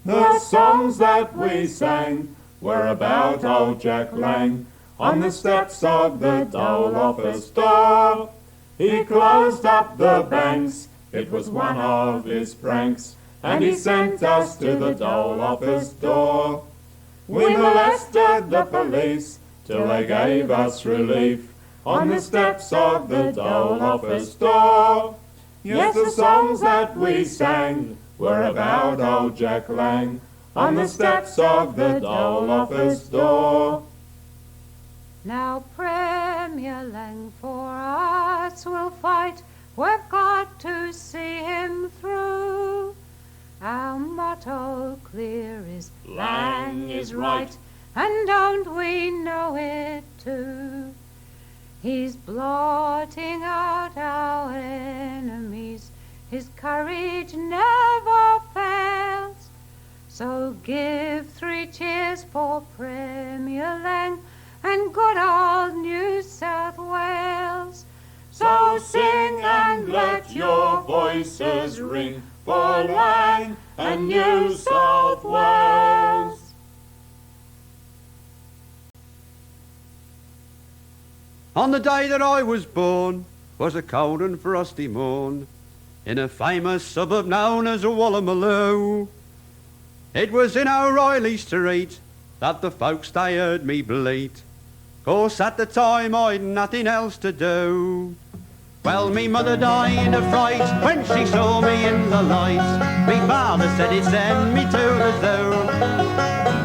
The songs that we sang were about old Jack Lang on the steps of the Dole office door. He closed up the banks, it was one of his pranks, and he sent us to the Dole office door. We molested the police till they gave us relief on the steps of the Dole office door. Yes, the songs that we sang were about old Jack Lang on the steps of the Dole office door. Now Premier Lang for us will fight, we've got to see him through. Our motto clear is Lang is right, and don't we know it too? He's blotting out our enemies, his courage never fails. So give 3 cheers for Premier Lang and good old New South Wales. So sing and let your voices ring for Lang and New South Wales. On the day that I was born was a cold and frosty morn in a famous suburb known as Woolloomooloo. It was in O'Reilly Street that the folks they heard me bleat, 'cause at the time I'd nothing else to do. Well, me mother died of fright when she saw me in the lights. Me father said he'd send me to the zoo.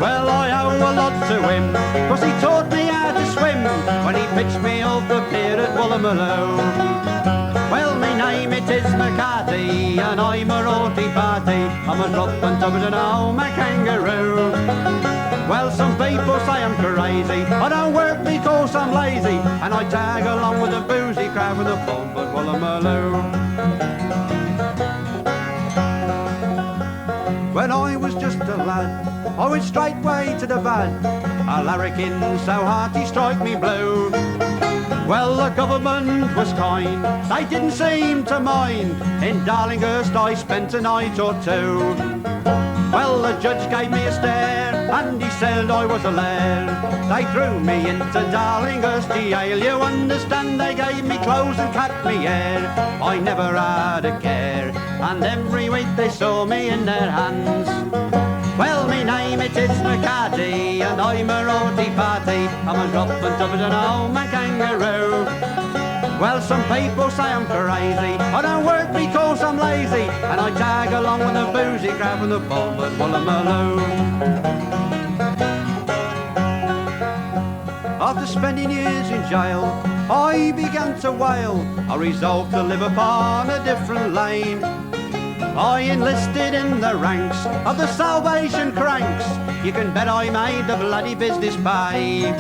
Well, I owe a lot to him, 'cause he taught me how to swim when he pitched me off the pier at Woolloomooloo. Well, me name it is McCarthy, and I'm a rorty party. I'm a drop and tubbs and I'm a kangaroo. Well, some people say I'm crazy, I don't work because I'm lazy, and I tag along with the boozy crowd with the pub at Woolloomooloo. When I was just a lad, I went straightway to the bad. A larrikin so hearty strike me blue. Well, the government was kind, they didn't seem to mind. In Darlinghurst I spent a night or two. Well, the judge gave me a stare, and he said I was a lair. They threw me into Darlinghurst jail, you understand, they gave me clothes and cut me hair. I never had a care, and every week they saw me in their hands. Well, me name it is McCarthy, and I'm a rorty party. I'm a drop and tubbs and I'm a kangaroo. Well, some people say I'm crazy, I don't work because I'm lazy, and I tag along with the boozy crowd from the pub at Woolloomooloo. After spending years in jail, I began to wail. I resolved to live upon a different lane. I enlisted in the ranks of the Salvation Cranks. You can bet I made the bloody business pay.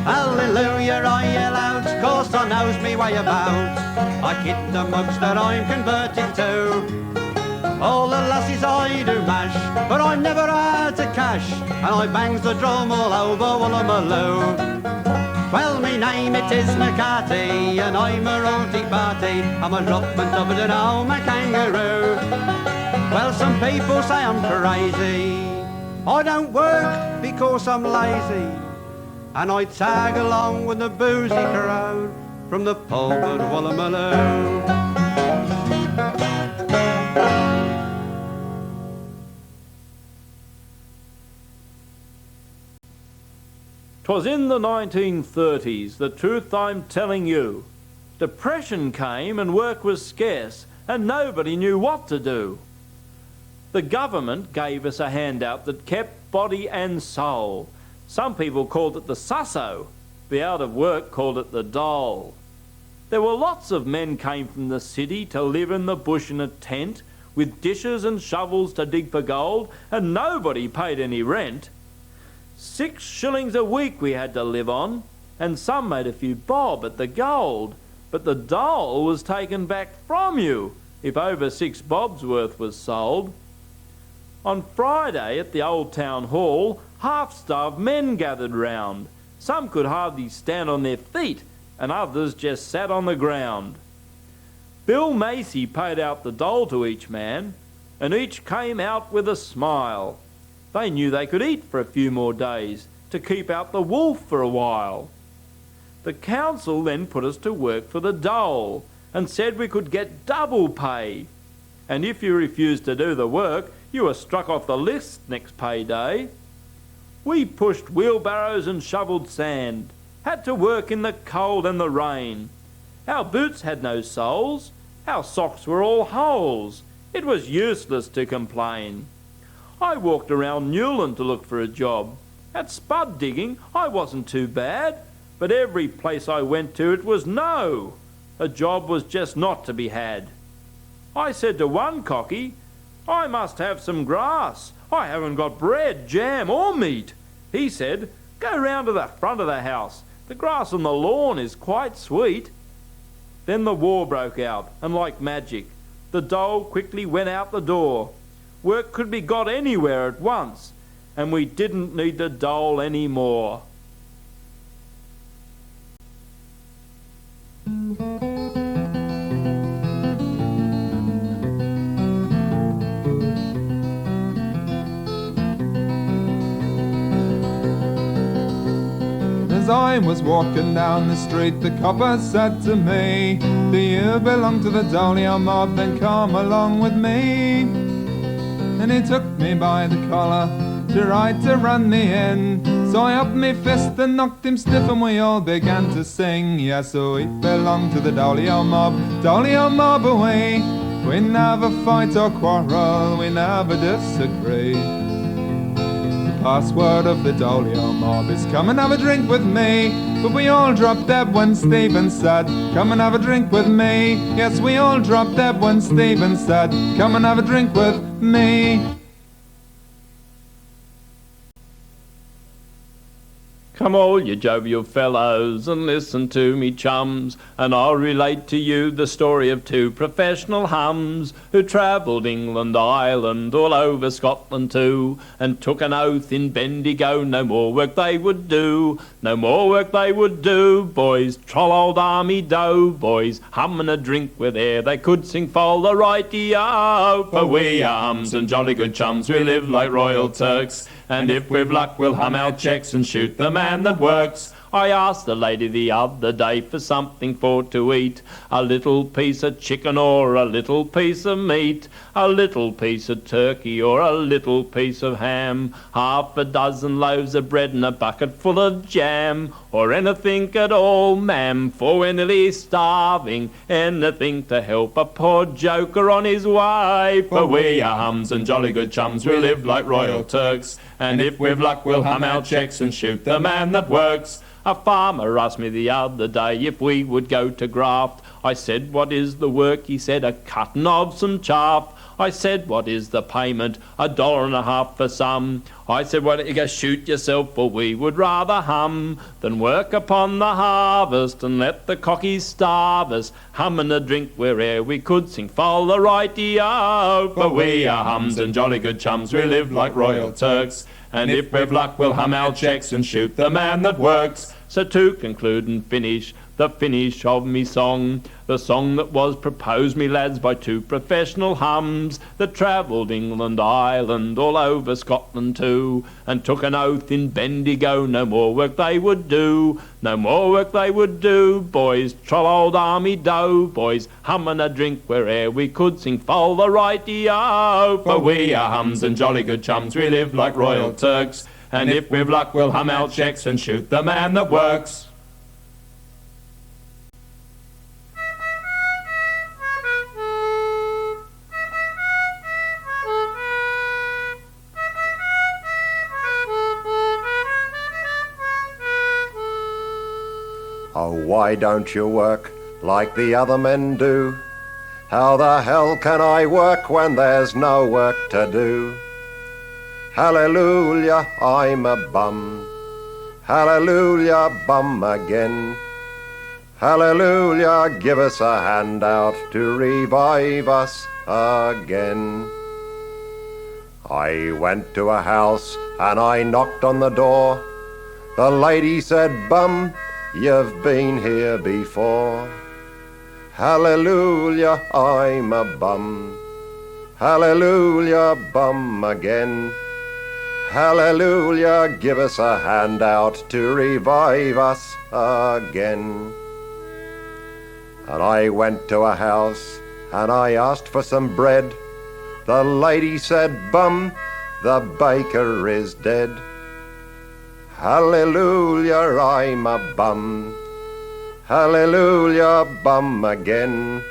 Hallelujah, I yell out, 'cause I knows me way about. I kid the mugs that I'm converted to. All the lassies I do mash, but I never had the cash, and I bangs the drum all over Woolloomooloo. Well, me name it is McCarthy, and I'm a rorty party. I'm a drop and tubbs and I'm a kangaroo. Well, some people say I'm crazy, I don't work because I'm lazy, and I tag along with the boozy crowd from the pub at Woolloomooloo. 'Twas in the 1930s, the truth I'm telling you. Depression came and work was scarce and nobody knew what to do. The government gave us a handout that kept body and soul. Some people called it the Susso, the out of work called it the Dole. There were lots of men came from the city to live in the bush in a tent with dishes and shovels to dig for gold, and nobody paid any rent. 6 shillings a week we had to live on, and some made a few bob at the gold, but the dole was taken back from you if over 6 bobs worth was sold. On Friday at the old town hall, half-starved men gathered round. Some could hardly stand on their feet, and others just sat on the ground. Bill Macy paid out the dole to each man. and each came out with a smile. They knew they could eat for a few more days to keep out the wolf for a while. The council then put us to work for the dole and said we could get double pay. And if you refused to do the work, you were struck off the list next payday. We pushed wheelbarrows and shovelled sand, had to work in the cold and the rain. Our boots had no soles, our socks were all holes. It was useless to complain. I walked around Newland to look for a job. At spud digging I wasn't too bad, but every place I went to it was no. A job was just not to be had. I said to one cocky, "I must have some grass. I haven't got bread, jam or meat." He said, "Go round to the front of the house. The grass on the lawn is quite sweet." Then the war broke out, and like magic, the dole quickly went out the door. Work could be got anywhere at once, and we didn't need the dole any more. As I was walking down the street, the copper said to me, "Do you belong to the Dole mob? Then come along with me." And he took me by the collar to run me in. So I upped me fist and knocked him stiff, and we all began to sing. Yes, so we belong to the Dole mob away. We never fight or quarrel, we never disagree. Password of the Dole mob is come and have a drink with me. But we all dropped dead when Stephen said, "Come and have a drink with me." Yes, we all dropped dead when Stephen said, "Come and have a drink with me." Come all you jovial fellows and listen to me chums, and I'll relate to you the story of two professional hums who travelled England, Ireland, all over Scotland too, and took an oath in Bendigo no more work they would do. No more work they would do, boys, troll old army dough, boys, hum and a drink with air they could sing for the righty-o. For we are hums and jolly good chums, we live like royal Turks, and if we've luck we'll hum our checks and shoot the man that works. I asked the lady the other day for something for to eat, a little piece of chicken or a little piece of meat, a little piece of turkey or a little piece of ham, half a dozen loaves of bread and a bucket full of jam, or anything at all, ma'am, for we're nearly starving, anything to help a poor joker on his way. For we are hums and jolly good chums, we live like royal Turks, and if we've luck we'll hum our checks and shoot the man that works. A farmer asked me the other day if we would go to graft. I said, "What is the work?" He said, "A cutting of some chaff." I said, "What is the payment?" $1.50 for some. I said, "Why don't you go shoot yourself, for we would rather hum than work upon the harvest and let the cockies starve us, hum and a drink where'er we could sing for the righty-o." For we are hums and jolly good chums, we live like royal Turks, and if we've luck we'll hum our checks and shoot the man that works. So to conclude and finish the finish of me song, the song that was proposed me lads by two professional hums that travelled England, Ireland, all over Scotland too, and took an oath in Bendigo no more work they would do. No more work they would do, boys, troll old army dough, boys, hum and a drink where'er we could sing for the righty-o. For we are hums and jolly good chums, we live like royal Turks, and if we've luck we'll hum our checks and shoot the man that works. Oh, why don't you work like the other men do? How the hell can I work when there's no work to do? Hallelujah, I'm a bum. Hallelujah, bum again. Hallelujah, give us a handout to revive us again. I went to a house and I knocked on the door. The lady said, "Bum, you've been here before." Hallelujah, I'm a bum. Hallelujah, bum again. Hallelujah, give us a handout to revive us again. And I went to a house and I asked for some bread. The lady said, bum, the baker is dead. Hallelujah, I'm a bum. Hallelujah, bum again.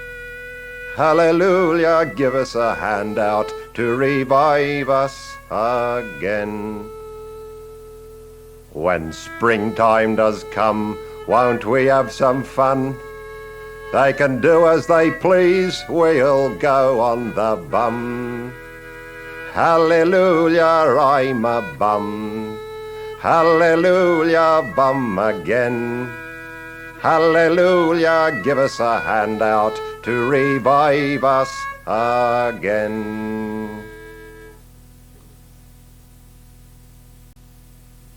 Hallelujah, give us a handout to revive us again. When springtime does come, won't we have some fun? They can do as they please, we'll go on the bum. Hallelujah, I'm a bum. Hallelujah, bum again. Hallelujah, give us a handout to revive us again.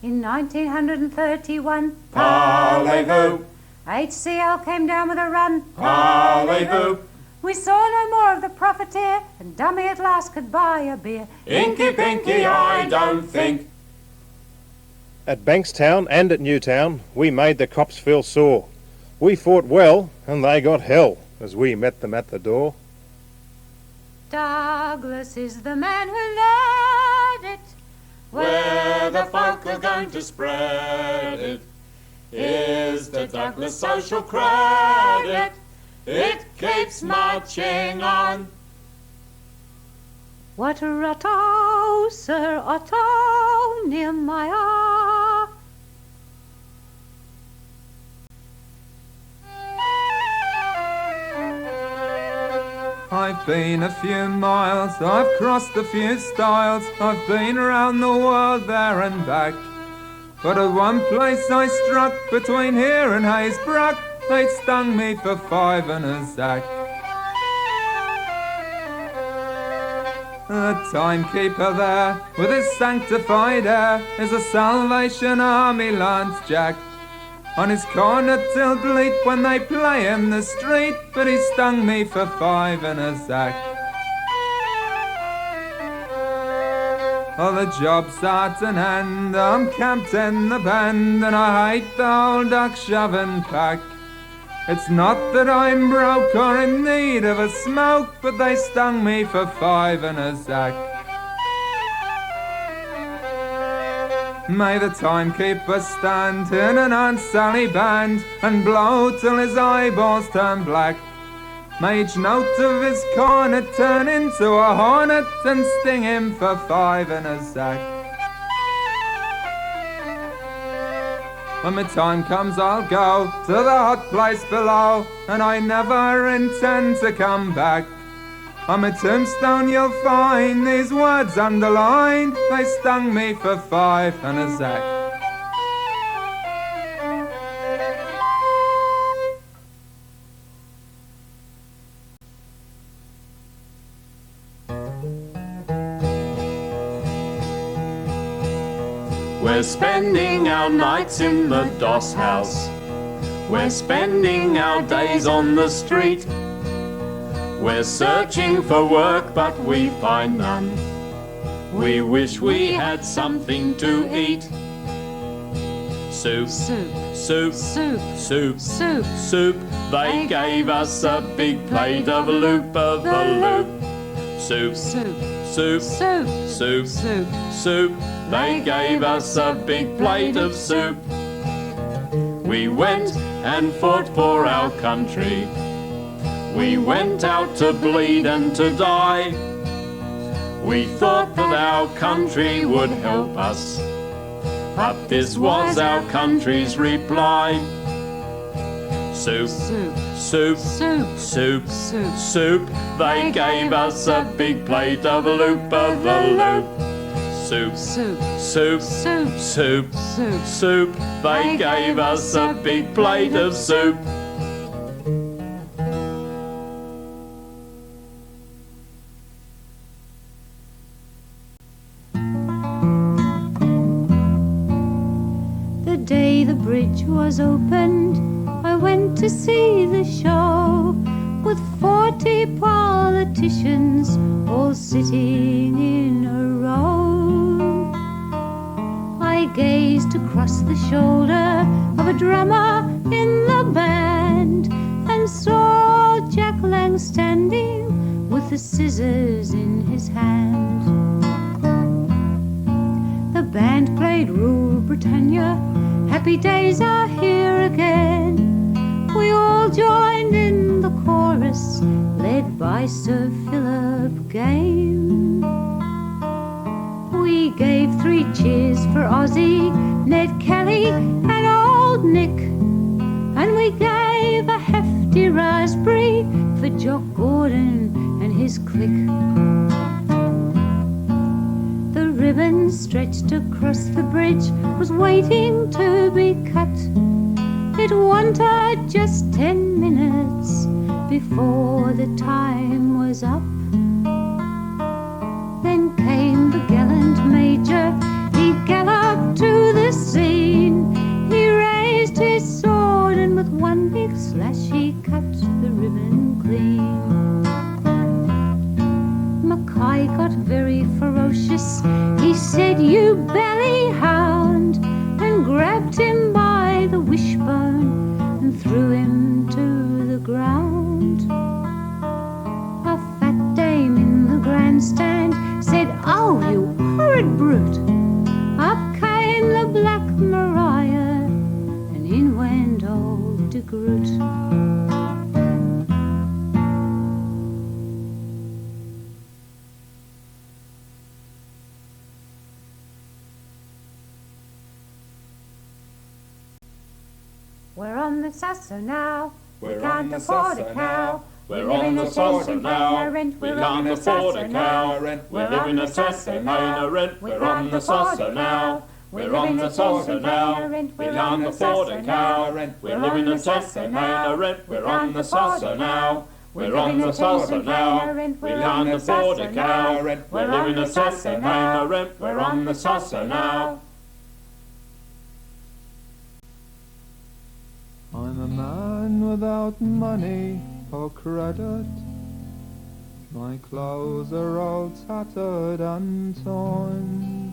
In 1931, Parlez-vous, HCL came down with a run. parlez-vous, We saw no more of the profiteer, and Dummy at last could buy a beer. Inky Pinky, I don't think. At Bankstown and at Newtown, we made the cops feel sore. We fought well, and they got hell as we met them at the door. Douglas is the man who led it. Where the folk are going to spread it is the Douglas social credit. It keeps marching on. What Otto, Sir Otto, Nehemiah. I've been a few miles, I've crossed a few stiles, I've been around the world there and back. But at one place I struck, between here and Haysbrook, they stung me for 5 and a sack. The timekeeper there, with his sanctified air, is a Salvation Army Lance Jack. On his corner till bleat when they play him the street, but he stung me for 5 and a sack. Oh, the job's at an end, I'm camped in the bend, and I hate the old duck shoving pack. It's not that I'm broke or in need of a smoke, but they stung me for 5 and a sack. May the timekeeper stand in an Aunt Sally band and blow till his eyeballs turn black. May each note of his cornet turn into a hornet and sting him for 5 and a sack. When my time comes I'll go to the hot place below, and I never intend to come back. On my tombstone you'll find these words underlined, they stung me for 5 and a sack. We're spending our nights in the doss house. We're spending our days on the street. We're searching for work, but we find none. We wish we had something to eat. Soup, Soup, soup, soup, soup, soup. soup. They gave us a big plate of a loop of a loop. Soup, Soup, soup, soup, soup, soup. soup. They gave us a big plate of soup. We went and fought for our country. We went out to bleed and to die. We thought that our country would help us, but this was our country's reply. Soup, Soup, soup, soup, soup, soup. soup. They gave us a big plate of a loop of a loop. Soup, Soup, soup, soup, soup, soup. soup. They gave us a big plate of soup. The day the bridge was opened, I went to see the show with 40 politicians politicians all sitting in a row. I gazed across the shoulder of a drummer in the band and saw Jack Lang standing with the scissors in his hand. The band played Rule Britannia, happy days are here again. We all joined in the chorus, led by Sir Philip Game. We gave 3 cheers for Ozzy, Ned Kelly and Old Nick, and we gave a hefty raspberry for Jock Gordon and his clique. The ribbon stretched across the bridge was waiting to be cut. It wanted just 10 minutes before the time was up. Then came the gallant major, he galloped to the scene. He raised his sword and with one big slash he cut the ribbon clean. Mackay got very ferocious, he said, "You belly hound," and grabbed him by the wishbone and threw him to the ground. A fat dame in the grandstand said, "Oh, you horrid brute." Up came the Black Maria and in went old de Groot. We're on the Susso now. We can't afford a cow. We're on the Susso now. We can't afford a cow. We're living a Susso now. We're on the Susso now. We're on the Susso now. We can't afford a cow. We're living a Susso now. We're on the Susso now. We're on the Susso now. We can't afford a cow. We're living a Susso now. We're on the Susso now. I'm a man without money or credit. My clothes are all tattered and torn.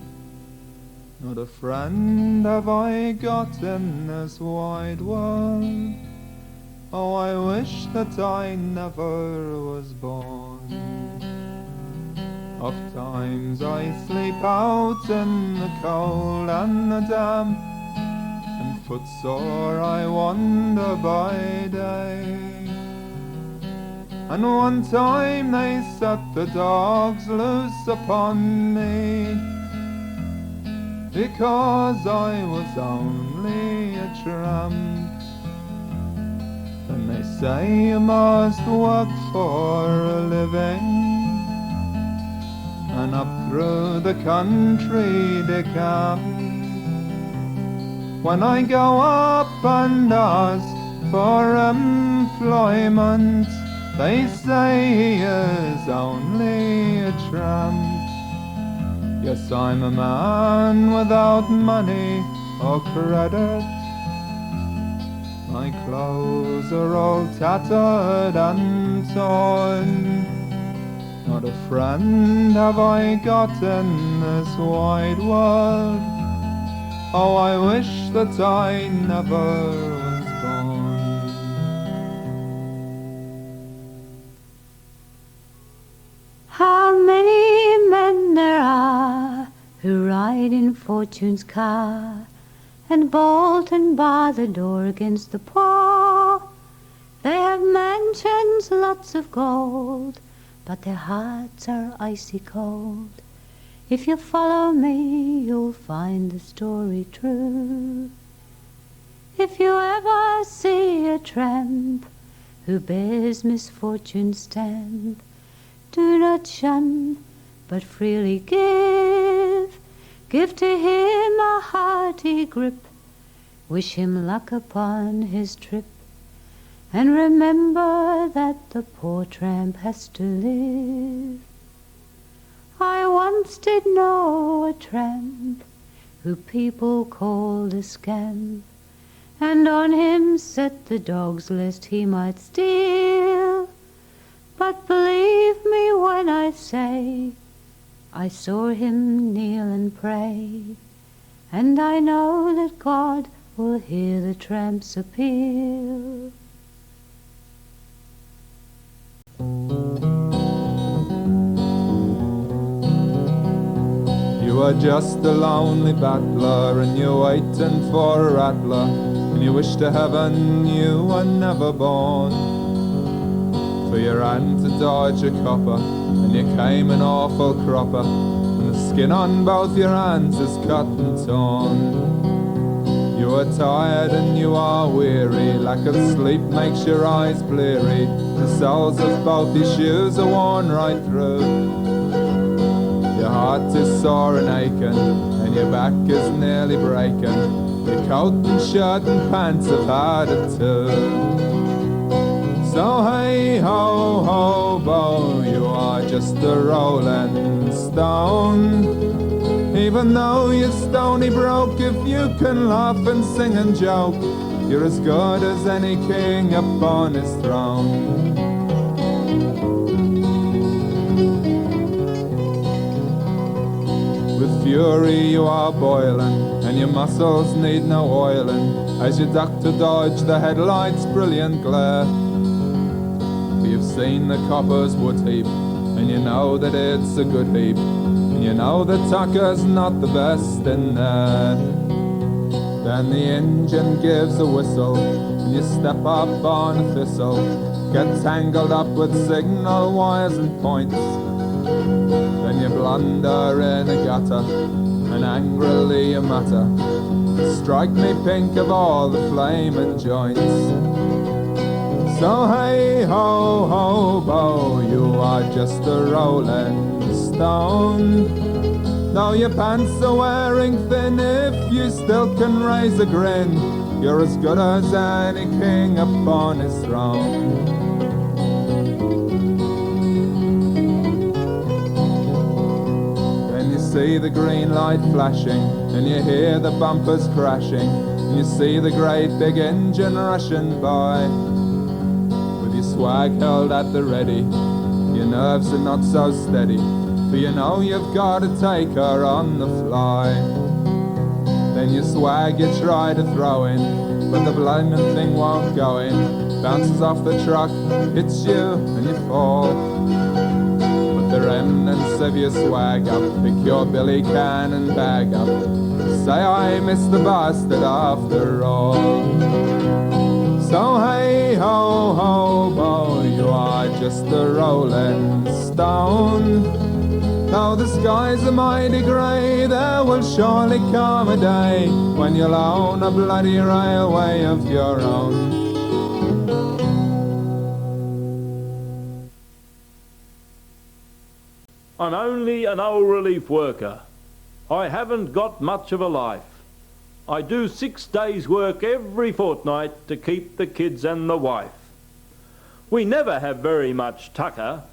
Not a friend have I got in this wide world. Oh, I wish that I never was born. Oft times I sleep out in the cold and the damp, footsore I wander by day. And one time they set the dogs loose upon me, because I was only a tramp. Then they say you must work for a living, and up through the country they camp. When I go up and ask for employment, they say he is only a tramp. Yes, I'm a man without money or credit. My clothes are all tattered and torn. Not a friend have I got in this wide world. Oh, I wish that I never was born. How many men there are who ride in fortune's car and bolt and bar the door against the poor. They have mansions, lots of gold, but their hearts are icy cold. If you follow me, you'll find the story true. If you ever see a tramp who bears misfortune's stamp, do not shun, but freely give. Give to him a hearty grip. Wish him luck upon his trip. And remember that the poor tramp has to live. I once did know a tramp who people called a scamp, and on him set the dogs lest he might steal. But believe believe me when I say I saw him kneel and pray, and I know that God will hear the tramp's appeal. You are just a lonely battler, and you're waiting for a rattler, and you wish to heaven you were never born. For your hand to dodge a copper, and you came an awful cropper, and the skin on both your hands is cut and torn. You are tired and you are weary, lack of sleep makes your eyes bleary, the soles of both your shoes are worn right through. Your heart is sore and aching, and your back is nearly breaking, your coat and shirt and pants have had it too. So hey ho ho bo, you are just a rolling stone. Even though you're stony broke, if you can laugh and sing and joke, you're as good as any king upon his throne. With fury you are boiling, and your muscles need no oiling, as you duck to dodge the headlights' brilliant glare. For you've seen the copper's wood heap, and you know that it's a good heap, and you know the tucker's not the best in there. Then the engine gives a whistle, and you step up on a thistle, get tangled up with signal wires and points. Then you blunder in a gutter, and angrily you mutter, strike me pink of all the flaming joints. So hey ho ho bo, you are just a rolling stone. Though your pants are wearing thin, if you still can raise a grin, you're as good as any king upon his throne. Then you see the green light flashing, and you hear the bumpers crashing, and you see the great big engine rushing by. Your swag held at the ready, your nerves are not so steady, for you know you've got to take her on the fly. Then your swag you try to throw in, but the blaming thing won't go in, bounces off the truck, hits you and you fall. Put the remnants of your swag up, pick your billy can and bag up, say I missed the bastard after all. So hey ho ho bo, you are just a rolling stone. Though the skies are mighty grey, there will surely come a day when you'll own a bloody railway of your own. I'm only an old relief worker. I haven't got much of a life. I do 6 days' work every fortnight to keep the kids and the wife. We never have very much tucker.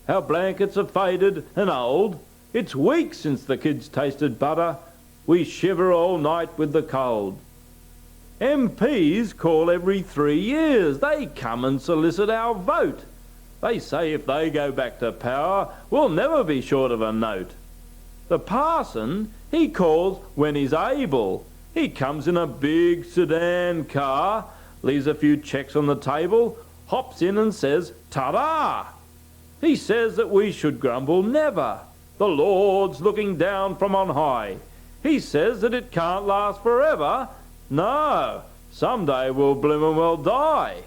Our blankets are faded and old. It's weeks since the kids tasted butter. We shiver all night with the cold. MPs call every 3 years. They come and solicit our vote. They say if they go back to power, we'll never be short of a note. The parson, he calls when he's able. He comes in a big sedan car, leaves a few cheques on the table, hops in and says, ta-da! He says that we should grumble never. The Lord's looking down from on high. He says that it can't last forever. No, someday we'll bloom and we'll die.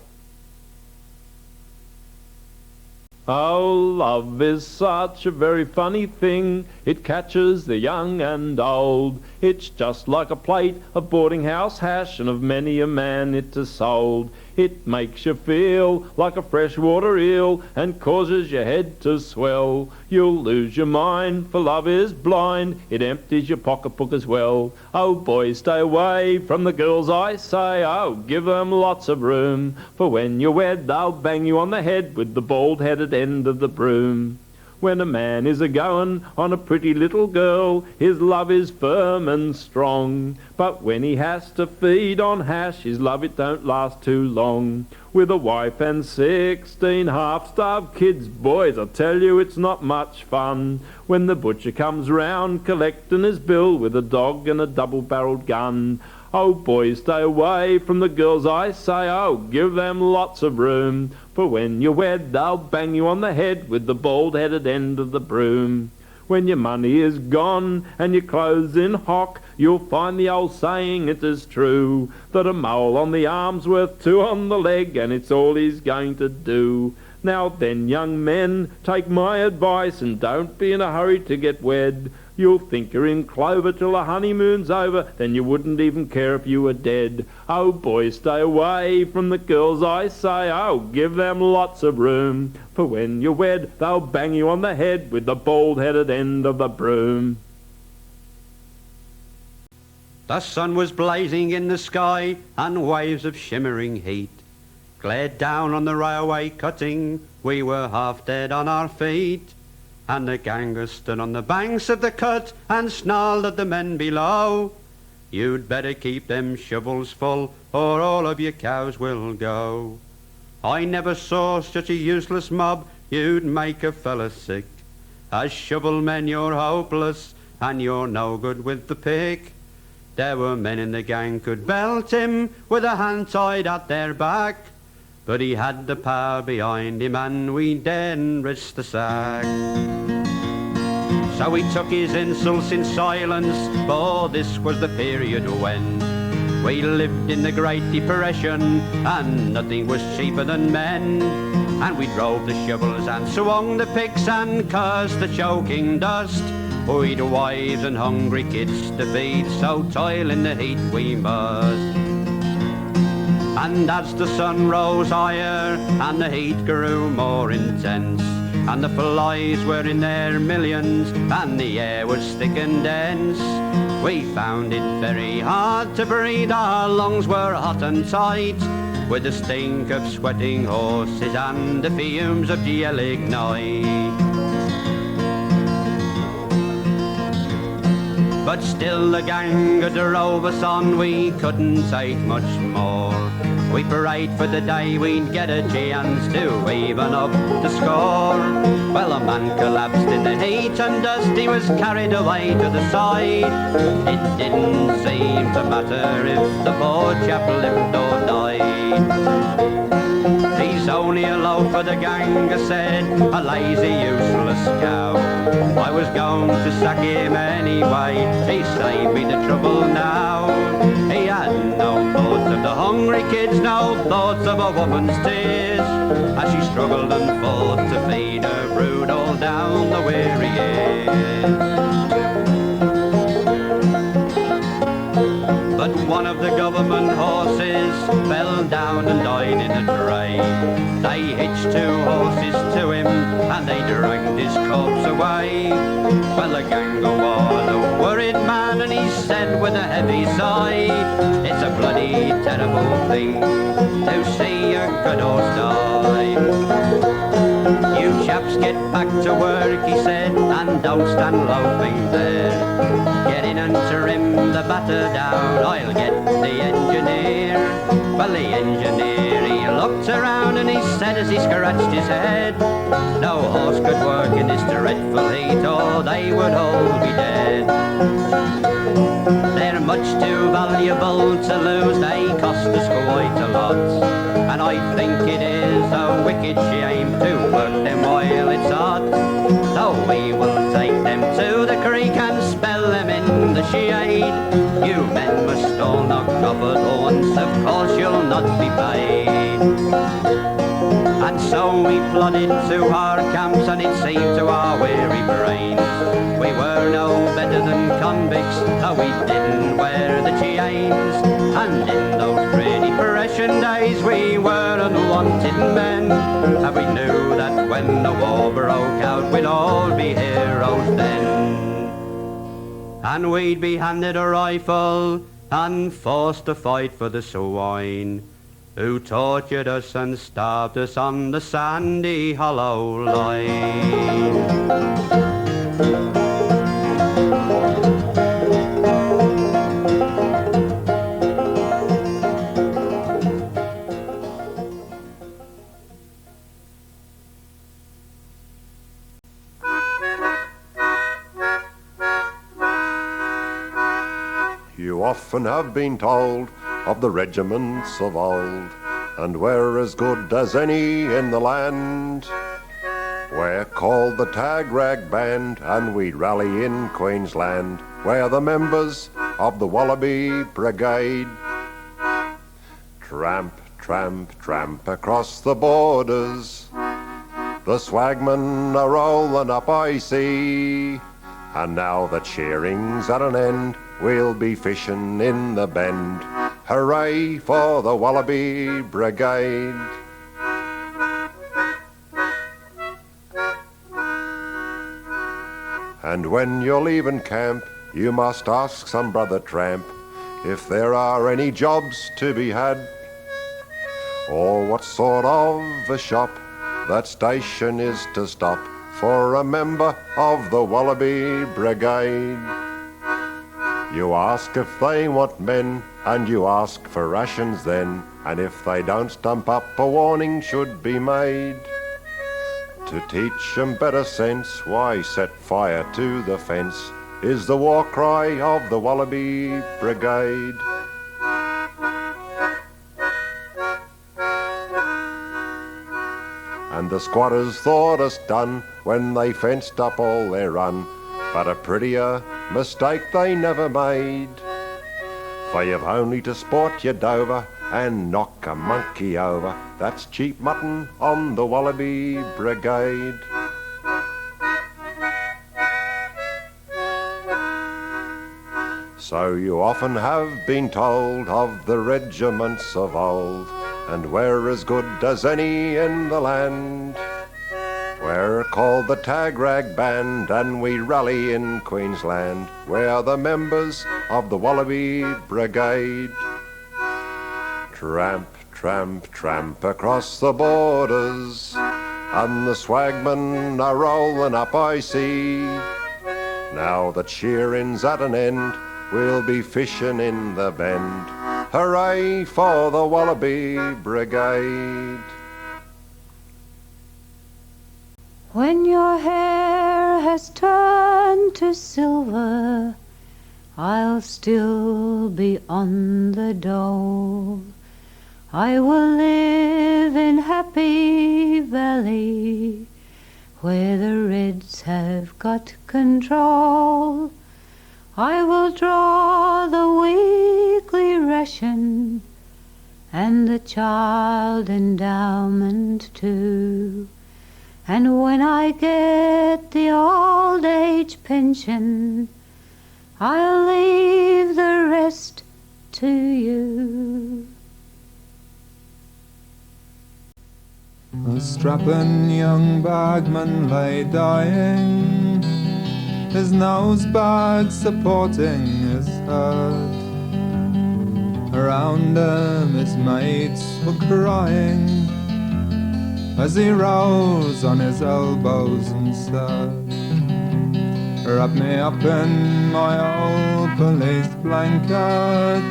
Oh, love is such a very funny thing. It catches the young and old. It's just like a plate of boarding house hash, and of many a man it has sold. It makes you feel like a freshwater eel and causes your head to swell. You'll lose your mind, for love is blind. It empties your pocketbook as well. Oh, boys, stay away from the girls, I say. Oh, give them lots of room, for when you wed, they'll bang you on the head with the bald-headed end of the broom. When a man is a-goin' on a pretty little girl, his love is firm and strong. But when he has to feed on hash, his love it don't last too long. With a wife and 16 half-starved kids, boys, I tell you it's not much fun. When the butcher comes round collecting his bill with a dog and a double-barreled gun. Oh, boys, stay away from the girls, I say, oh, give them lots of room. For when you wed, they'll bang you on the head with the bald-headed end of the broom. When your money is gone and your clothes in hock, you'll find the old saying, it is true, that a mole on the arm's worth 2 on the leg, and it's all he's going to do. Now then, young men, take my advice and don't be in a hurry to get wed. You'll think you're in clover till the honeymoon's over, then you wouldn't even care if you were dead. Oh, boys, stay away from the girls, I say, oh, give them lots of room. For when you wed, they'll bang you on the head with the bald-headed end of the broom. The sun was blazing in the sky, and waves of shimmering heat glared down on the railway cutting. We were half dead on our feet. And the gangers stood on the banks of the cut and snarled at the men below. You'd better keep them shovels full, or all of your cows will go. I never saw such a useless mob, you'd make a fella sick. As shovel men you're hopeless, and you're no good with the pick. There were men in the gang could belt him with a hand tied at their back. But he had the power behind him, and we daren't risk the sack. So he took his insults in silence, for this was the period when we lived in the Great Depression, and nothing was cheaper than men. And we drove the shovels and swung the picks and cursed the choking dust. We'd wives and hungry kids to feed, so toil in the heat we must. And as the sun rose higher and the heat grew more intense, and the flies were in their millions and the air was thick and dense, we found it very hard to breathe. Our lungs were hot and tight with the stink of sweating horses and the fumes of gelignite. But still the gang drove us on, we couldn't take much more. We prayed for the day we'd get a chance to even up the score. Well, a man collapsed in the heat and dust, he was carried away to the side. It didn't seem to matter if the poor chap lived or died. He's only a loafer, the gang said, a lazy, useless cow. I was going to sack him anyway, he saved me the trouble now. He had no thoughts of the hungry kids, no thoughts of a woman's tears, as she struggled and fought to feed her brood all down the weary years. But one of the government horses fell down and died in a dray. They hitched 2 horses to him and they dragged his corpse away. Well, the ganger was a worried man and he said with a heavy sigh, it's a bloody terrible thing to see a good horse die. You chaps get back to work, he said, and don't stand loafing there. Get in and trim the batter down, I'll get the engineer. Well, the engineer, he looked around and he said as he scratched his head, no horse could work in this dreadful heat or they would all be dead. They're much too valuable to lose, they cost us quite a lot. And I think it is a wicked shame to work them while it's hot. So we will take them to the creek and spell them in the shade. You men must all knock off at once, of course you'll not be paid. And so we plodded to our camps and it seemed to our weary brains we were no better than convicts, though we didn't wear the chains. And in those pre-depression days we were unwanted men, and we knew that when the war broke out we'd all be heroes then. And we'd be handed a rifle and forced to fight for the swine. who tortured us and starved us on the sandy hollow line. You often have been told of the regiments of old, and we're as good as any in the land. We're called the Tag Rag Band, and we rally in Queensland. We're the members of the Wallaby Brigade. Tramp, tramp, tramp across the borders, the swagmen are rolling up, I see. And now the cheering's at an end, we'll be fishing in the bend. Hooray for the Wallaby Brigade. And when you're leaving camp, you must ask some brother tramp if there are any jobs to be had, or what sort of a shop that station is to stop for a member of the Wallaby Brigade. You ask if they want men, and you ask for rations then, and if they don't stump up, a warning should be made. To teach 'em better sense, why set fire to the fence, is the war cry of the Wallaby Brigade. And the squatters thought us done when they fenced up all their run, but a prettier mistake they never made. For you've only to sport your Dover and knock a monkey over. That's cheap mutton on the Wallaby Brigade. So you often have been told of the regiments of old, and we're as good as any in the land. We're called the Tag Rag Band, and we rally in Queensland. We're the members of the Wallaby Brigade. Tramp, tramp, tramp across the borders, and the swagmen are rolling up, I see. Now the cheering's at an end, we'll be fishing in the bend. Hooray for the Wallaby Brigade. When your hair has turned to silver, I'll still be on the dole. I will live in Happy Valley, where the Reds have got control. I will draw the weekly ration and the child endowment too. And when I get the old age pension, I'll leave the rest to you. A strapping young bagman lay dying, his nose bag supporting his head. Around him his mates were crying as he rose on his elbows and said, wrap me up in my old police blanket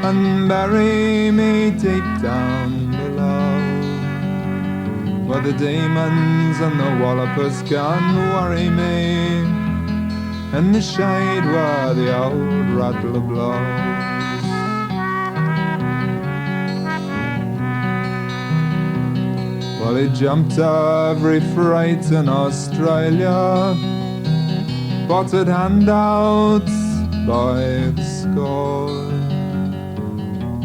and bury me deep down below, where the demons and the wallopers can worry me, in the shade where the old rattler blows. Well, he jumped every freight in Australia, botted handouts by the score,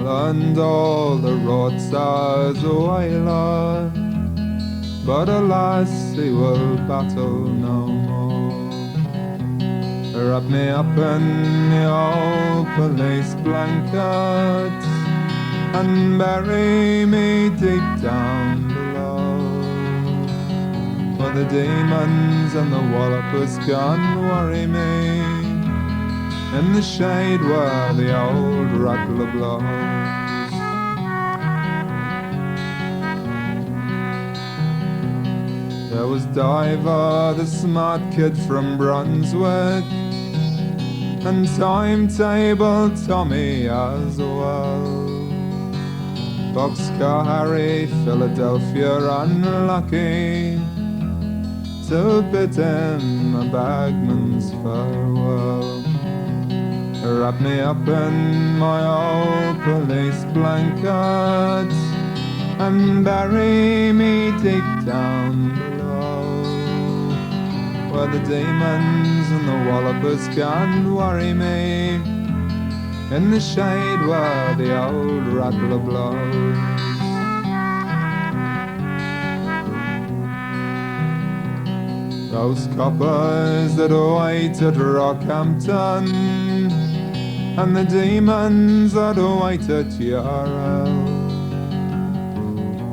learned all the roadsides a whaler, but alas, he will battle no more. Wrap me up in the old police blanket and bury me deep down below, where the demons and the wallopers can worry me, in the shade where the old rattler blows. There was Diver, the smart kid from Brunswick, and Timetable Tommy as well. Boxcar Harry, Philadelphia unlucky to bid him a bagman's farewell. Wrap me up in my old police blanket and bury me deep down below, where the demons and the wallopers can't worry me, in the shade where the old rattler blows. Those coppers that wait at Rockhampton, and the demons that wait at Yarrow,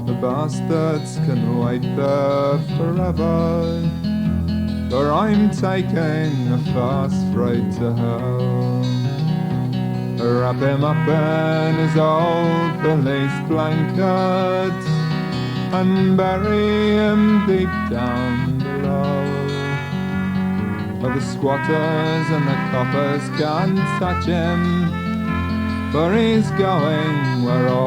the bastards can wait there forever, for I'm taking a fast freight to hell. Wrap him up in his old police blanket and bury him deep down below, where the squatters and the coppers can't touch him, for he's going where all